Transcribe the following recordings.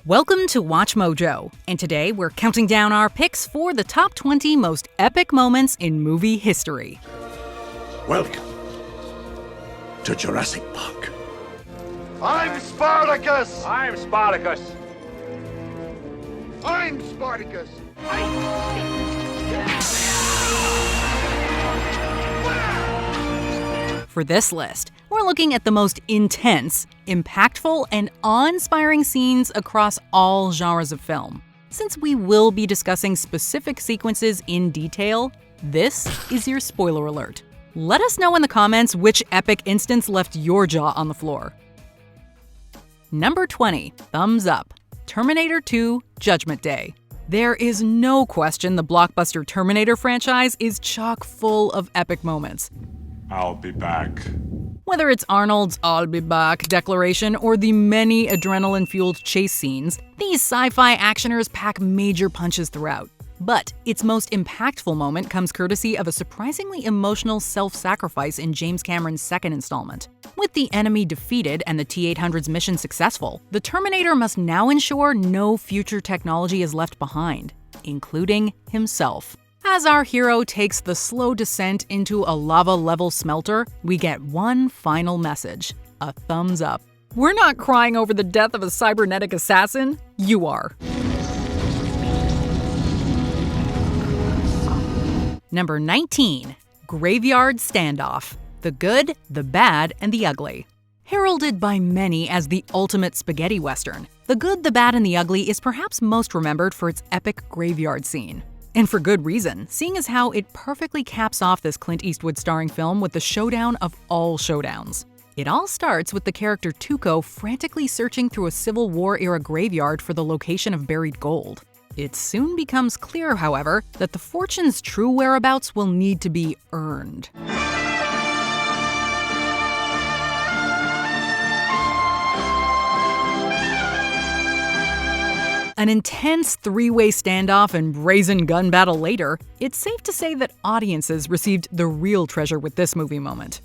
Welcome to Watch Mojo, and today we're counting down our picks for the top 20 most epic moments in movie history. Welcome to Jurassic Park. I'm Spartacus! I'm Spartacus. I'm Spartacus! For this list, we're looking at the most intense, impactful, and awe-inspiring scenes across all genres of film. Since we will be discussing specific sequences in detail, this is your spoiler alert. Let us know in the comments which epic instance left your jaw on the floor. Number 20, thumbs up. Terminator 2: Judgment Day. There is no question the blockbuster Terminator franchise is chock full of epic moments. I'll be back. Whether it's Arnold's "I'll be back" declaration or the many adrenaline-fueled chase scenes, these sci-fi actioners pack major punches throughout. But its most impactful moment comes courtesy of a surprisingly emotional self-sacrifice in James Cameron's second installment. With the enemy defeated and the T-800's mission successful, the Terminator must now ensure no future technology is left behind, including himself. As our hero takes the slow descent into a lava-level smelter, we get one final message: a thumbs up. We're not crying over the death of a cybernetic assassin. You are. Number 19, Graveyard Standoff. The good, the bad, and the ugly. Heralded by many as the ultimate spaghetti western, The Good, the Bad, and the Ugly is perhaps most remembered for its epic graveyard scene. And for good reason, seeing as how it perfectly caps off this Clint Eastwood starring film with the showdown of all showdowns. It all starts with the character Tuco frantically searching through a Civil War-era graveyard for the location of buried gold. It soon becomes clear, however, that the fortune's true whereabouts will need to be earned. An intense three-way standoff and brazen gun battle later, it's safe to say that audiences received the real treasure with this movie moment.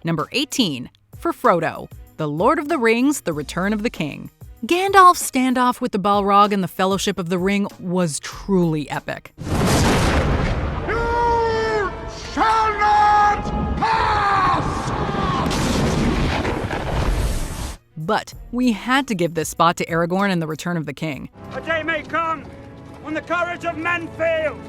Number 18, for Frodo, The Lord of the Rings: The Return of the King. Gandalf's standoff with the Balrog and the Fellowship of the Ring was truly epic. You shall not pass! But we had to give this spot to Aragorn in The Return of the King. A day may come when the courage of men fails,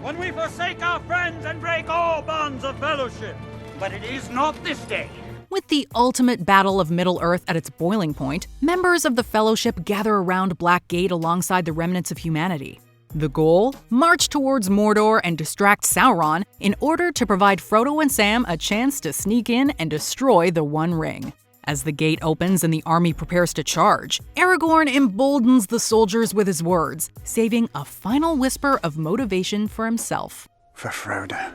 when we forsake our friends and break all bonds of fellowship. But it is not this day. With the ultimate battle of Middle-earth at its boiling point, members of the Fellowship gather around Black Gate alongside the remnants of humanity. The goal? March towards Mordor and distract Sauron in order to provide Frodo and Sam a chance to sneak in and destroy the One Ring. As the gate opens and the army prepares to charge, Aragorn emboldens the soldiers with his words, saving a final whisper of motivation for himself. For Frodo.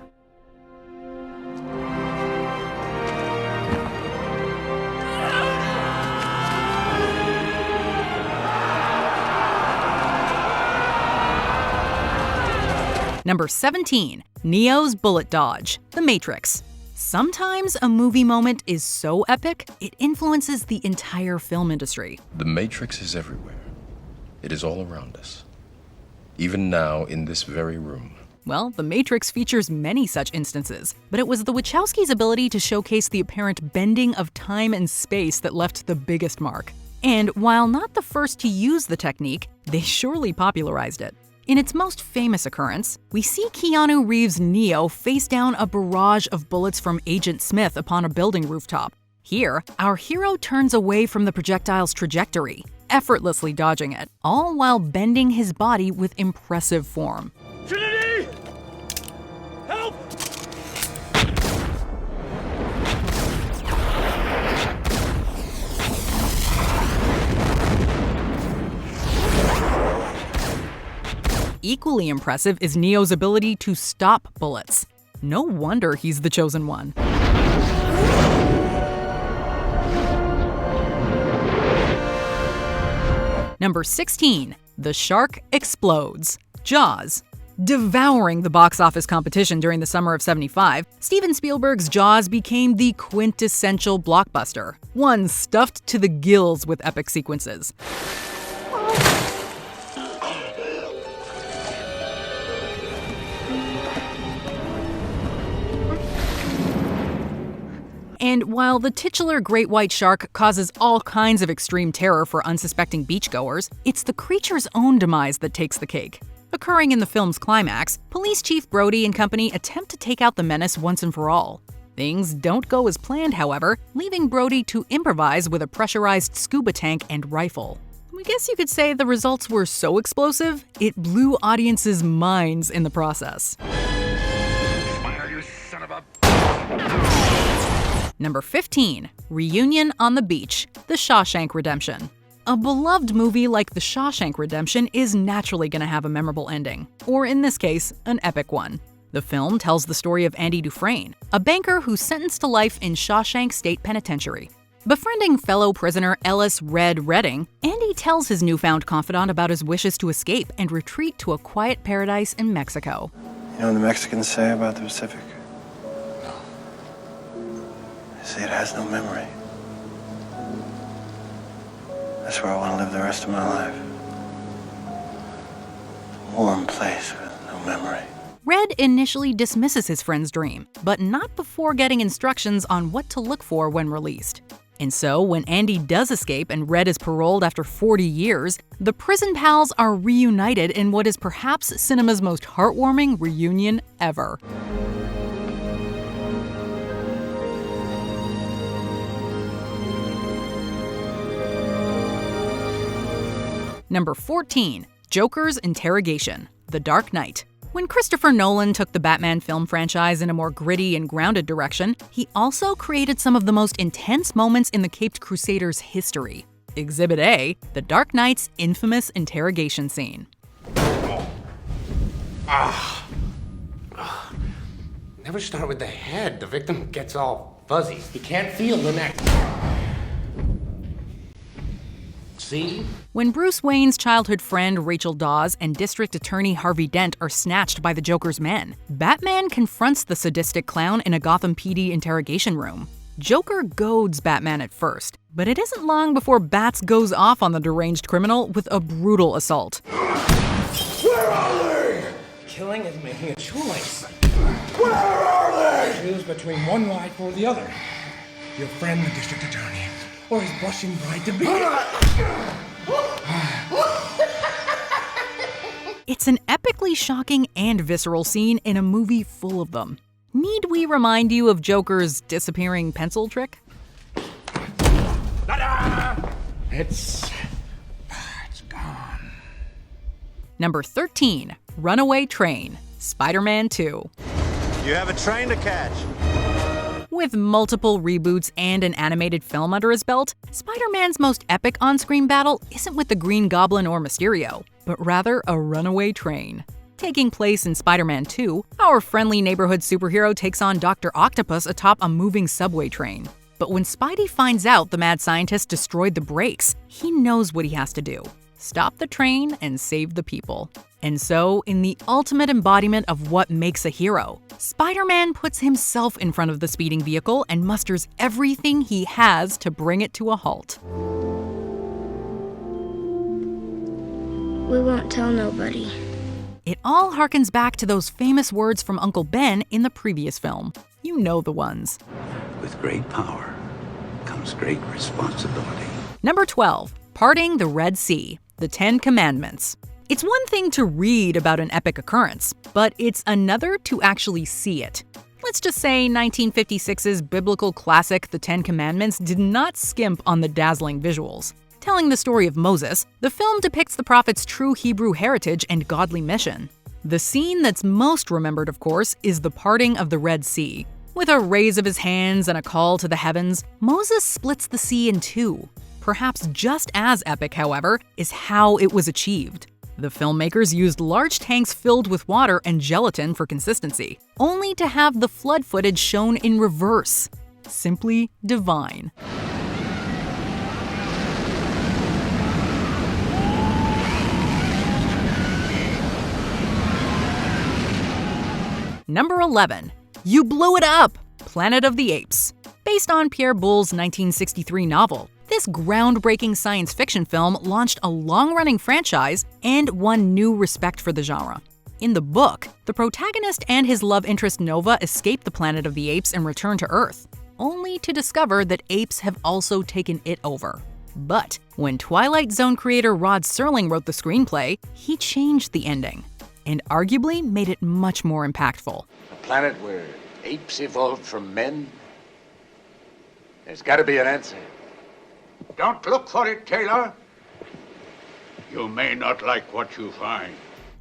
Number 17, Neo's bullet dodge, The Matrix. Sometimes a movie moment is so epic, it influences the entire film industry. The Matrix is everywhere. It is all around us. Even now, in this very room. Well, The Matrix features many such instances, but it was the Wachowskis' ability to showcase the apparent bending of time and space that left the biggest mark. And while not the first to use the technique, they surely popularized it. In its most famous occurrence, we see Keanu Reeves' Neo face down a barrage of bullets from Agent Smith upon a building rooftop. Here, our hero turns away from the projectile's trajectory, effortlessly dodging it, all while bending his body with impressive form. Trinity! Help! Equally impressive is Neo's ability to stop bullets. No wonder he's the chosen one. Number 16, the shark explodes. Jaws. Devouring the box office competition during the summer of '75, Steven Spielberg's Jaws became the quintessential blockbuster, one stuffed to the gills with epic sequences. And while the titular great white shark causes all kinds of extreme terror for unsuspecting beachgoers, it's the creature's own demise that takes the cake. Occurring in the film's climax, Police Chief Brody and company attempt to take out the menace once and for all. Things don't go as planned, however, leaving Brody to improvise with a pressurized scuba tank and rifle. I guess you could say the results were so explosive, it blew audiences' minds in the process. Smile, you son of a... Number 15. Reunion on the Beach, The Shawshank Redemption. A beloved movie like The Shawshank Redemption is naturally going to have a memorable ending, or in this case, an epic one. The film tells the story of Andy Dufresne, a banker who's sentenced to life in Shawshank State Penitentiary. Befriending fellow prisoner Ellis "Red" Redding, Andy tells his newfound confidant about his wishes to escape and retreat to a quiet paradise in Mexico. You know what the Mexicans say about the Pacific? They say it has no memory. That's where I want to live the rest of my life. A warm place with no memory. Red initially dismisses his friend's dream, but not before getting instructions on what to look for when released. And so, when Andy does escape and Red is paroled after 40 years, the prison pals are reunited in what is perhaps cinema's most heartwarming reunion ever. Number 14. Joker's Interrogation, The Dark Knight. When Christopher Nolan took the Batman film franchise in a more gritty and grounded direction, he also created some of the most intense moments in the Caped Crusader's history. Exhibit A, The Dark Knight's infamous interrogation scene. Never start with the head. The victim gets all fuzzy. He can't feel the neck. See? When Bruce Wayne's childhood friend Rachel Dawes and District Attorney Harvey Dent are snatched by the Joker's men, Batman confronts the sadistic clown in a Gotham PD interrogation room. Joker goads Batman at first, but it isn't long before Bats goes off on the deranged criminal with a brutal assault. Where are they? Killing is making a choice. Where are they? Choose between one life or the other. Your friend, the district attorney, or his blushing bride-to-be. It's an epically shocking and visceral scene in a movie full of them. Need we remind you of Joker's disappearing pencil trick? It's gone. Number 13. Runaway Train, Spider-Man 2. You have a train to catch. With multiple reboots and an animated film under his belt, Spider-Man's most epic on-screen battle isn't with the Green Goblin or Mysterio, but rather a runaway train. Taking place in Spider-Man 2, our friendly neighborhood superhero takes on Dr. Octopus atop a moving subway train. But when Spidey finds out the mad scientist destroyed the brakes, he knows what he has to do: stop the train and save the people. And so, in the ultimate embodiment of what makes a hero, Spider-Man puts himself in front of the speeding vehicle and musters everything he has to bring it to a halt. We won't tell nobody. It all harkens back to those famous words from Uncle Ben in the previous film. You know the ones. With great power comes great responsibility. Number 12. Parting the Red Sea, The Ten Commandments. It's one thing to read about an epic occurrence, but it's another to actually see it. Let's just say 1956's biblical classic The Ten Commandments did not skimp on the dazzling visuals. Telling the story of Moses, the film depicts the prophet's true Hebrew heritage and godly mission. The scene that's most remembered, of course, is the parting of the Red Sea. With a raise of his hands and a call to the heavens, Moses splits the sea in two. Perhaps just as epic, however, is how it was achieved. The filmmakers used large tanks filled with water and gelatin for consistency, only to have the flood footage shown in reverse. Simply divine. Number 11. You Blew It Up! Planet of the Apes. Based on Pierre Boulle's 1963 novel, this groundbreaking science fiction film launched a long-running franchise and won new respect for the genre. In the book, the protagonist and his love interest Nova escape the Planet of the Apes and return to Earth, only to discover that apes have also taken it over. But when Twilight Zone creator Rod Serling wrote the screenplay, he changed the ending, and arguably made it much more impactful. A planet where apes evolved from men? There's gotta be an answer. Don't look for it, Taylor. You may not like what you find.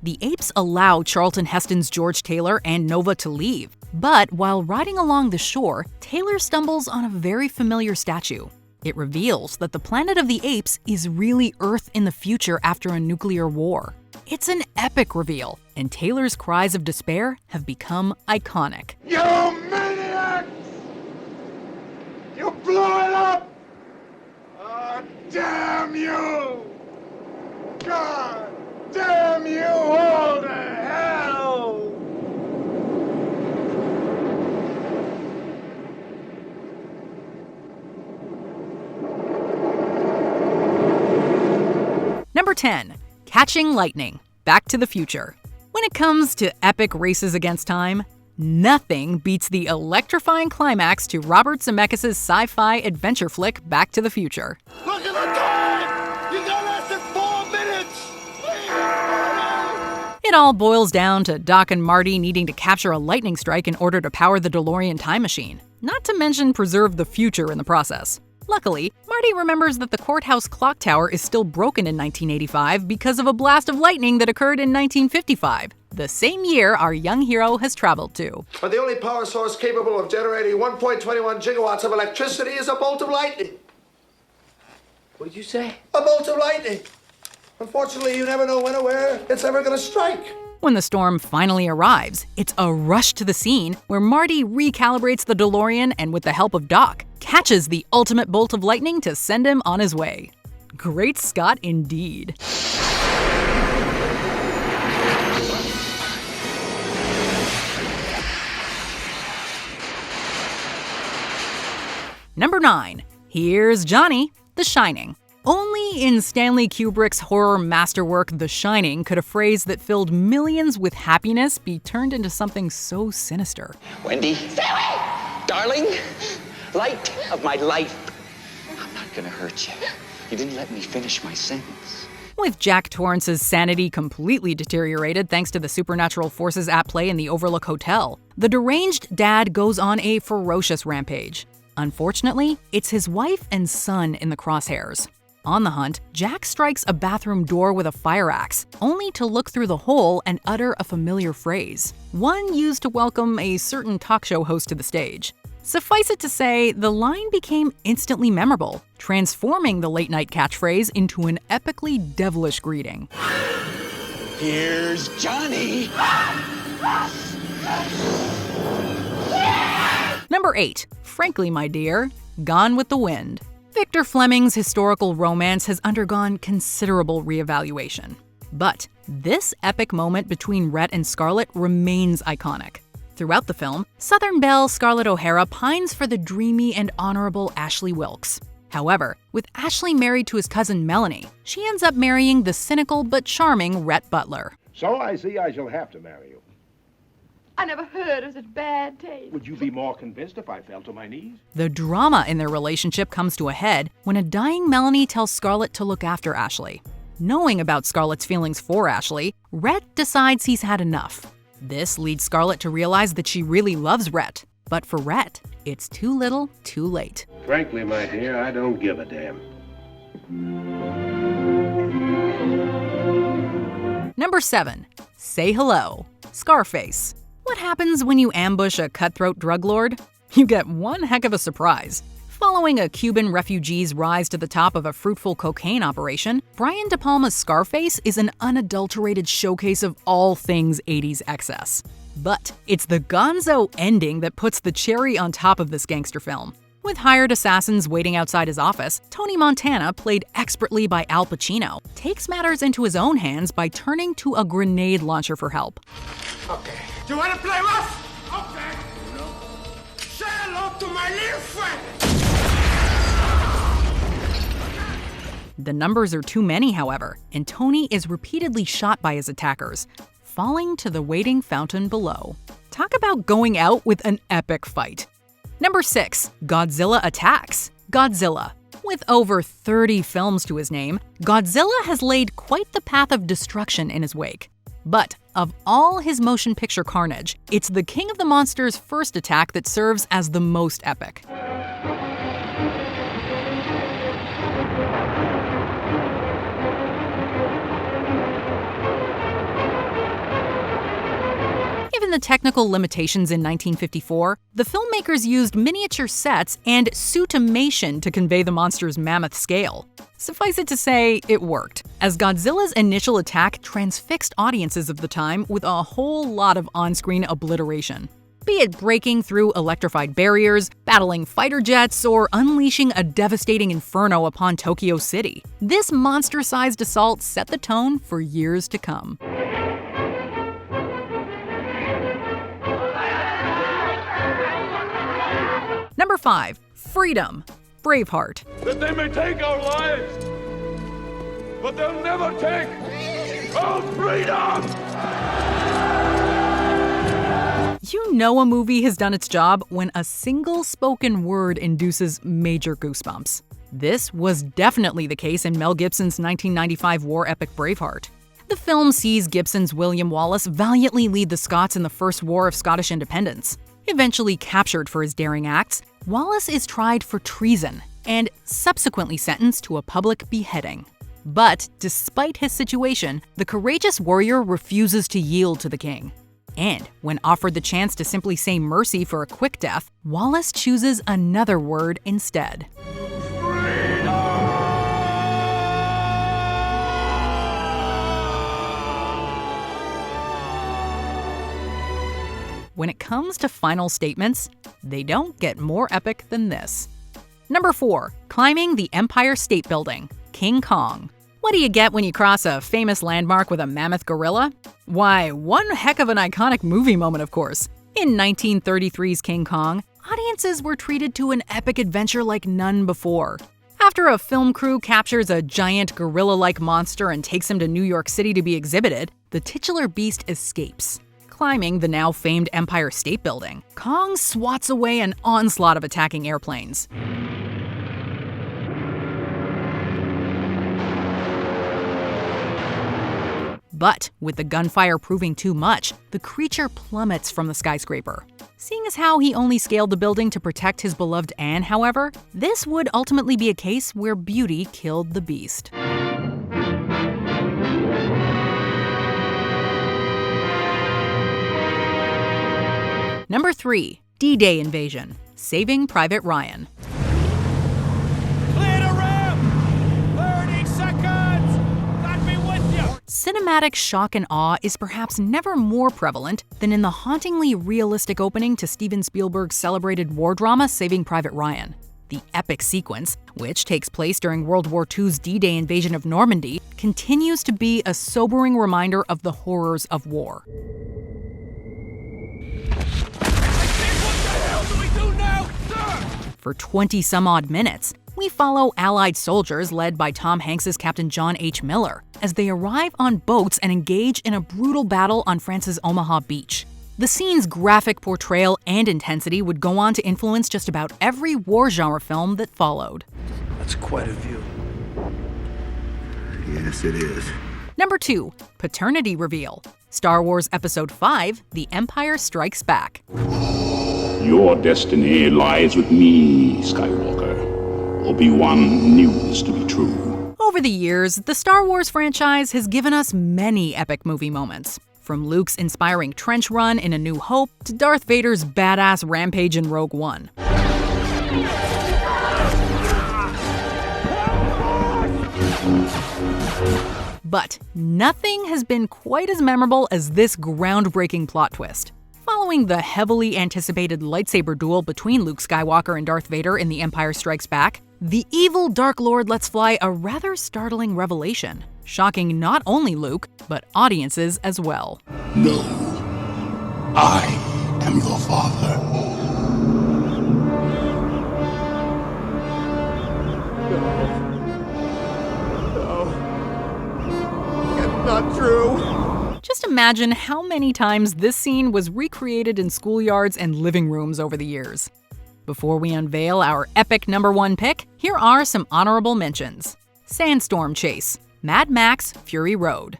The apes allow Charlton Heston's George Taylor and Nova to leave, but while riding along the shore, Taylor stumbles on a very familiar statue. It reveals that the Planet of the Apes is really Earth in the future after a nuclear war. It's an epic reveal, and Taylor's cries of despair have become iconic. You maniacs! You blew it up! Oh, damn you! God damn you all to hell! Number 10. Catching Lightning. Back to the Future. When it comes to epic races against time, nothing beats the electrifying climax to Robert Zemeckis' sci-fi adventure flick Back to the Future. Look at the time! You got less than 4 minutes! Please, Marty! It all boils down to Doc and Marty needing to capture a lightning strike in order to power the DeLorean time machine, not to mention preserve the future in the process. Luckily, Marty remembers that the courthouse clock tower is still broken in 1985 because of a blast of lightning that occurred in 1955, the same year our young hero has traveled to. But the only power source capable of generating 1.21 gigawatts of electricity is a bolt of lightning. What did you say? A bolt of lightning. Unfortunately, you never know when or where it's ever going to strike. When the storm finally arrives, it's a rush to the scene where Marty recalibrates the DeLorean and, with the help of Doc, catches the ultimate bolt of lightning to send him on his way. Great Scott indeed. Number 9. Here's Johnny, The Shining. Only in Stanley Kubrick's horror masterwork The Shining could a phrase that filled millions with happiness be turned into something so sinister. Wendy? Stay away! Darling, light of my life. I'm not gonna hurt you. You didn't let me finish my sentence. With Jack Torrance's sanity completely deteriorated thanks to the supernatural forces at play in the Overlook Hotel, the deranged dad goes on a ferocious rampage. Unfortunately, it's his wife and son in the crosshairs. On the hunt, Jack strikes a bathroom door with a fire axe, only to look through the hole and utter a familiar phrase, one used to welcome a certain talk show host to the stage. Suffice it to say, the line became instantly memorable, transforming the late-night catchphrase into an epically devilish greeting. Here's Johnny! Number 8. Frankly, My Dear, Gone with the Wind. Victor Fleming's historical romance has undergone considerable reevaluation. But this epic moment between Rhett and Scarlett remains iconic. Throughout the film, Southern belle Scarlett O'Hara pines for the dreamy and honorable Ashley Wilkes. However, with Ashley married to his cousin Melanie, she ends up marrying the cynical but charming Rhett Butler. So I see I shall have to marry you. I never heard of such bad taste. Would you be more convinced if I fell to my knees? The drama in their relationship comes to a head when a dying Melanie tells Scarlett to look after Ashley. Knowing about Scarlett's feelings for Ashley, Rhett decides he's had enough. This leads Scarlett to realize that she really loves Rhett. But for Rhett, it's too little, too late. Frankly, my dear, I don't give a damn. Number 7. Say Hello, Scarface. What happens when you ambush a cutthroat drug lord? You get one heck of a surprise. Following a Cuban refugee's rise to the top of a fruitful cocaine operation, Brian De Palma's Scarface is an unadulterated showcase of all things 80s excess. But it's the gonzo ending that puts the cherry on top of this gangster film. With hired assassins waiting outside his office, Tony Montana, played expertly by Al Pacino, takes matters into his own hands by turning to a grenade launcher for help. Okay, Do you want to play rough? Okay. Say hello to my little friend. The numbers are too many, however, and Tony is repeatedly shot by his attackers, falling to the waiting fountain below. Talk about going out with an epic fight. Number 6. Godzilla Attacks. Godzilla. With over 30 films to his name, Godzilla has laid quite the path of destruction in his wake. But of all his motion picture carnage, it's the King of the Monsters' first attack that serves as the most epic. Given the technical limitations in 1954, the filmmakers used miniature sets and suitimation to convey the monster's mammoth scale. Suffice it to say, it worked, as Godzilla's initial attack transfixed audiences of the time with a whole lot of on-screen obliteration. Be it breaking through electrified barriers, battling fighter jets, or unleashing a devastating inferno upon Tokyo City, this monster-sized assault set the tone for years to come. Number 5. Freedom. Braveheart. That they may take our lives, but they'll never take our freedom! You know a movie has done its job when a single spoken word induces major goosebumps. This was definitely the case in Mel Gibson's 1995 war epic Braveheart. The film sees Gibson's William Wallace valiantly lead the Scots in the First War of Scottish Independence. Eventually captured for his daring acts, Wallace is tried for treason and subsequently sentenced to a public beheading. But despite his situation, the courageous warrior refuses to yield to the king. And when offered the chance to simply say mercy for a quick death, Wallace chooses another word instead. When it comes to final statements, they don't get more epic than this. Number 4. Climbing the Empire State Building. King Kong. What do you get when you cross a famous landmark with a mammoth gorilla? Why, one heck of an iconic movie moment, of course. In 1933's King Kong, audiences were treated to an epic adventure like none before. After a film crew captures a giant gorilla-like monster and takes him to New York City to be exhibited, the titular beast escapes. Climbing the now famed Empire State Building, Kong swats away an onslaught of attacking airplanes. But with the gunfire proving too much, the creature plummets from the skyscraper. Seeing as how he only scaled the building to protect his beloved Anne, however, this would ultimately be a case where beauty killed the beast. Number 3. D-Day Invasion. Saving Private Ryan. Clear the room! 30 seconds! Got me with you! Cinematic shock and awe is perhaps never more prevalent than in the hauntingly realistic opening to Steven Spielberg's celebrated war drama Saving Private Ryan. The epic sequence, which takes place during World War II's D-Day invasion of Normandy, continues to be a sobering reminder of the horrors of war. For 20-some-odd minutes, we follow Allied soldiers led by Tom Hanks' Captain John H. Miller as they arrive on boats and engage in a brutal battle on France's Omaha beach. The scene's graphic portrayal and intensity would go on to influence just about every war genre film that followed. That's quite a view. Yes, it is. Number 2. Paternity Reveal. Star Wars Episode 5, The Empire Strikes Back. Your destiny lies with me, Skywalker. Obi-Wan knew this to be true. Over the years, the Star Wars franchise has given us many epic movie moments. From Luke's inspiring trench run in A New Hope to Darth Vader's badass rampage in Rogue One. But nothing has been quite as memorable as this groundbreaking plot twist. Following the heavily anticipated lightsaber duel between Luke Skywalker and Darth Vader in The Empire Strikes Back, the evil Dark Lord lets fly a rather startling revelation, shocking not only Luke, but audiences as well. No. I am your father. Not true. Just imagine how many times this scene was recreated in schoolyards and living rooms over the years. Before we unveil our epic #1 pick, here are some honorable mentions. Sandstorm Chase, Mad Max Fury Road.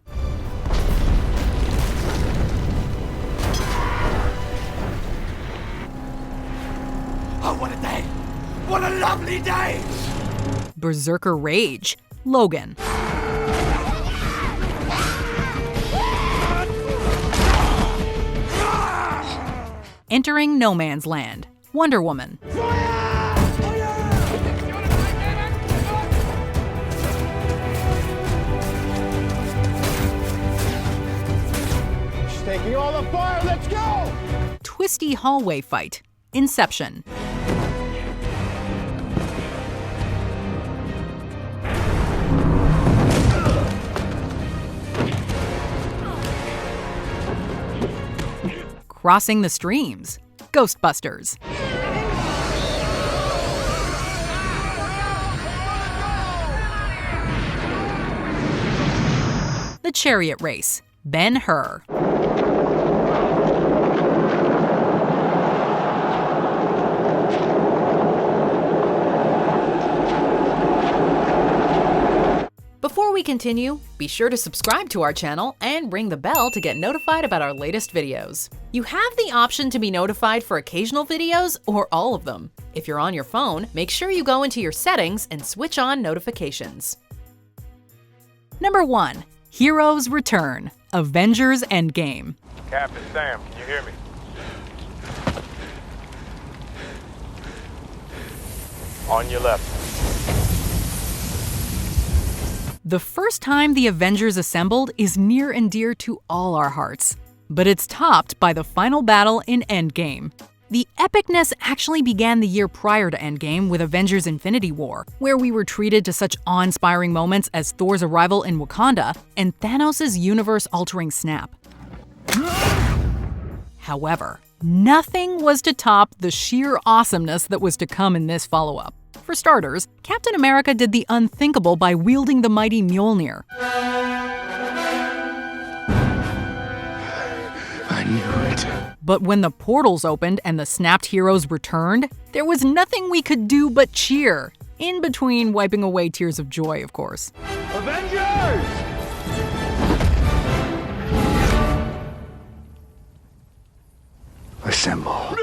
Oh, what a day! What a lovely day! Berserker Rage, Logan. Entering No Man's Land, Wonder Woman. She's taking all the fire. Let's go! Twisty hallway fight, Inception. Crossing the Streams, Ghostbusters. The Chariot Race, Ben-Hur. Before we continue, be sure to subscribe to our channel and ring the bell to get notified about our latest videos. You have the option to be notified for occasional videos or all of them. If you're on your phone, make sure you go into your settings and switch on notifications. #1. Heroes Return, Avengers Endgame. Captain Sam, can you hear me? On your left. The first time the Avengers assembled is near and dear to all our hearts, but it's topped by the final battle in Endgame. The epicness actually began the year prior to Endgame with Avengers Infinity War, where we were treated to such awe-inspiring moments as Thor's arrival in Wakanda and Thanos' universe-altering snap. However, nothing was to top the sheer awesomeness that was to come in this follow-up. For starters, Captain America did the unthinkable by wielding the mighty Mjolnir. I knew it. But when the portals opened and the snapped heroes returned, there was nothing we could do but cheer. In between wiping away tears of joy, of course. Avengers! Assemble.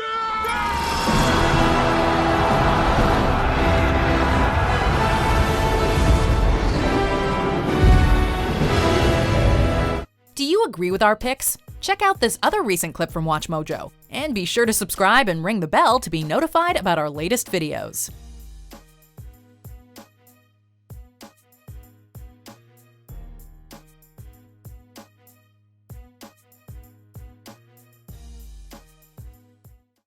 Do you agree with our picks? Check out this other recent clip from WatchMojo, and be sure to subscribe and ring the bell to be notified about our latest videos.